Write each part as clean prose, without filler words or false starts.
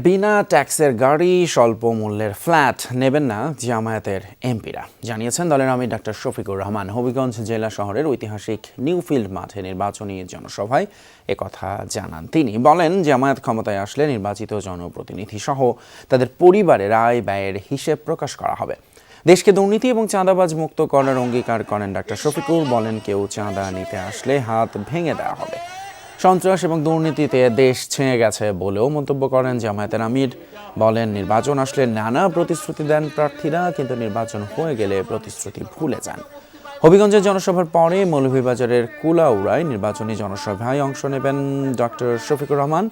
বিনা ট্যাক্সের গাড়ি, স্বল্প মূল্যের ফ্ল্যাট নেবেন না জামায়াতের এমপিরা, জানিয়েছেন দলের আমির ডাক্তার শফিকুর রহমান। হবিগঞ্জ জেলা শহরের ঐতিহাসিক নিউফিল্ড মাঠে নির্বাচনী জনসভায় একথা জানান তিনি। বলেন, জামায়াত ক্ষমতায় আসলে নির্বাচিত জনপ্রতিনিধি সহ তাদের পরিবারের আয় ব্যয়ের হিসেব প্রকাশ করা হবে। দেশকে দুর্নীতি এবং চাঁদাবাজ মুক্ত করার অঙ্গীকার করেন ডাক্তার শফিকুর। বলেন, কেউ চাঁদা নিতে আসলে হাত ভেঙে দেওয়া হবে। সন্ত্রাস এবং দুর্নীতিতে দেশ ছেয়ে গেছে বলেও মন্তব্য করেন জামায়াতের আমির। বলেন, নির্বাচন আসলে নানা প্রতিশ্রুতি দেন প্রার্থীরা, কিন্তু নির্বাচন হয়ে গেলে প্রতিশ্রুতি ভুলে যান। হবিগঞ্জের জনসভার পরে মৌলভীবাজারের কুলাউড়ায় নির্বাচনী জনসভায় অংশ নেবেন ডক্টর শফিকুর রহমান।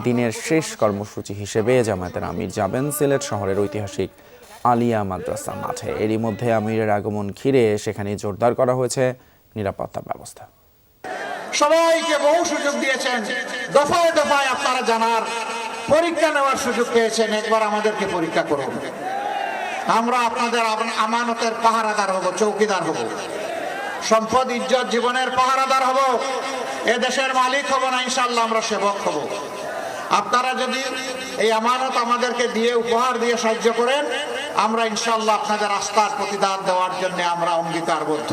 দিনের শেষ কর্মসূচি হিসেবে জামায়াতের আমির যাবেন সিলেট শহরের ঐতিহাসিক আলিয়া মাদ্রাসা মাঠে। এরই মধ্যে আমিরের আগমন ঘিরে সেখানে জোরদার করা হয়েছে নিরাপত্তা ব্যবস্থা। সবাইকে বহু সুযোগ দিয়েছেন, দফায় দফায় আপনারা জানার পরীক্ষা নেওয়ার সুযোগ পেয়েছেন। একবার আমাদেরকে পরীক্ষা করুন, আমরা আপনাদের আমানতের পাহারাদার হব, চৌকিদার হব, সম্পদ ইজ্জত জীবনের পাহারাদার হব, এ দেশের মালিক হব না, ইনশাল্লাহ আমরা সেবক হব। আপনারা যদি এই আমানত আমাদেরকে দিয়ে উপহার দিয়ে সাহায্য করেন, আমরা ইনশাল্লাহ আপনাদের আস্থার প্রতিদান দেওয়ার জন্য আমরা অঙ্গীকারবদ্ধ।